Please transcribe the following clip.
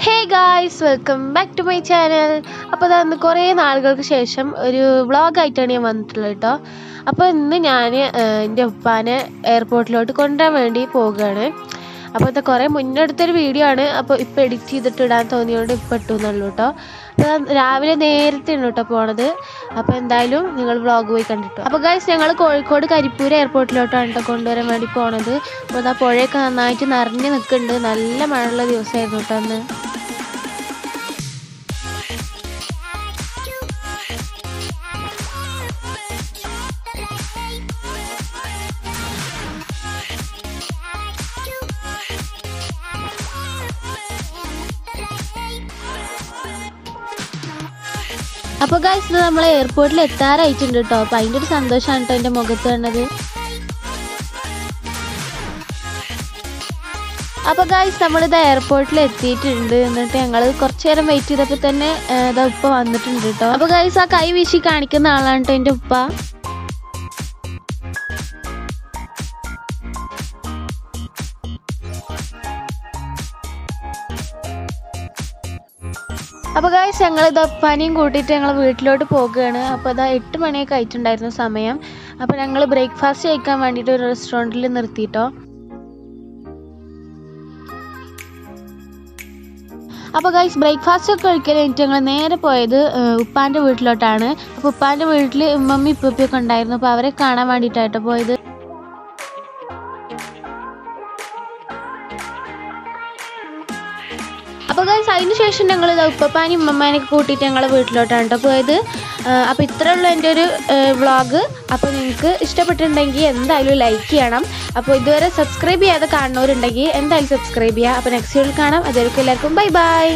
Hey guys, welcome back to my channel. അപ്പോൾ ഇന്ന് കുറേ നാളുകൾക്ക് ശേഷം ഒരു വ്ളോഗ് ആയിട്ടാണ് ഞാൻ വന്നിട്ടുള്ളത് കേട്ടോ. അപ്പോൾ ഇന്ന് ഞാൻ എൻ്റെ ഉപ്പാനെ എയർപോർട്ടിലോട്ട് കൊണ്ടുവരാൻ വേണ്ടി പോവുകയാണ്. അപ്പോൾ ഇത് കുറേ മുന്നെടുത്തൊരു വീഡിയോ ആണ്. അപ്പോൾ ഇപ്പോൾ എഡിറ്റ് ചെയ്തിട്ട് ഇടാൻ തോന്നിയോണ്ട് ഇപ്പോൾ ഇട്ടു എന്നുള്ളൂ കേട്ടോ. അപ്പോൾ രാവിലെ നേരത്തെയാണ് കേട്ടോ പോണത്. അപ്പോൾ എന്തായാലും നിങ്ങൾ വ്ളോഗ് പോയി കണ്ടിട്ടു. അപ്പോൾ ഗൈസ് ഞങ്ങൾ കോഴിക്കോട് കരിപ്പൂർ എയർപോർട്ടിലോട്ടാണ് കേട്ടോ കൊണ്ടുവരാൻ വേണ്ടി പോണത്. അപ്പോൾ ആ പുഴയൊക്കെ നന്നായിട്ട് നിറഞ്ഞ് നിൽക്കുന്നുണ്ട്. നല്ല മഴയുള്ള ദിവസമായിരുന്നു കേട്ടോ അന്ന്. അപ്പോൾ ഗൈസ് ഇത് നമ്മൾ എയർപോർട്ടിൽ എത്താറായിട്ടുണ്ട് കേട്ടോ. അപ്പോൾ അതിൻ്റെ ഒരു സന്തോഷമാണ് കേട്ടോ എൻ്റെ മുഖത്ത് കാണുന്നത്. അപ്പോൾ ഗൈസ് നമ്മളിത് എയർപോർട്ടിൽ എത്തിയിട്ടുണ്ട്. എന്നിട്ട് ഞങ്ങൾ കുറച്ച് നേരം വെയിറ്റ് ചെയ്തപ്പോൾ തന്നെ ഇതാ ഉപ്പ വന്നിട്ടുണ്ട് കേട്ടോ. അപ്പോൾ ഗൈസ് ആ കൈ വീശി കാണിക്കുന്ന ആളാണ് കേട്ടോ എൻ്റെ ഉപ്പ. അപ്പോൾ ഗൈസ് ഞങ്ങൾ ഇത് ഉപ്പാനെയും കൂട്ടിയിട്ട് ഞങ്ങൾ വീട്ടിലോട്ട് പോകുകയാണ്. അപ്പോൾ ഇതാ 8 മണിയൊക്കെ ആയിട്ടുണ്ടായിരുന്നു സമയം. അപ്പോൾ ഞങ്ങൾ ബ്രേക്ക്ഫാസ്റ്റ് കഴിക്കാൻ വേണ്ടിയിട്ട് ഒരു റെസ്റ്റോറൻറ്റിൽ നിർത്തിയിട്ടോ. അപ്പോൾ ഗൈസ് ബ്രേക്ക്ഫാസ്റ്റ് ഒക്കെ കഴിക്കാൻ വേണ്ടിയിട്ട് ഞങ്ങൾ നേരെ പോയത് ഉപ്പാൻ്റെ വീട്ടിലോട്ടാണ്. അപ്പോൾ ഉപ്പാൻ്റെ വീട്ടിൽ ഉമ്മമ്മി ഉപ്പയൊക്കെ ഉണ്ടായിരുന്നു. അപ്പോൾ അവരെ കാണാൻ വേണ്ടിയിട്ടായിട്ടോ പോയത്. അപ്പോൾ ഗൈസ് അതിന് ശേഷം ഞങ്ങൾ ഉപ്പപ്പാനും ഉമ്മമ്മേനൊക്കെ കൂട്ടിയിട്ട് ഞങ്ങളെ വീട്ടിലോട്ടാണ് കേട്ടോ പോയത്. അപ്പോൾ ഇത്രേ ഉള്ളൂ എൻ്റെ ഒരു വ്ളോഗ്. അപ്പോൾ നിങ്ങൾക്ക് ഇഷ്ടപ്പെട്ടിട്ടുണ്ടെങ്കിൽ എന്തായാലും ലൈക്ക് ചെയ്യണം. അപ്പോൾ ഇതുവരെ സബ്സ്ക്രൈബ് ചെയ്യാതെ കാണുന്നവരുണ്ടെങ്കിൽ എന്തായാലും സബ്സ്ക്രൈബ് ചെയ്യുക. അപ്പോൾ നെക്സ്റ്റ് വീഡിയോയിൽ കാണാം. അതുവരെയ്ക്കും എല്ലാവർക്കും ബൈ ബൈ.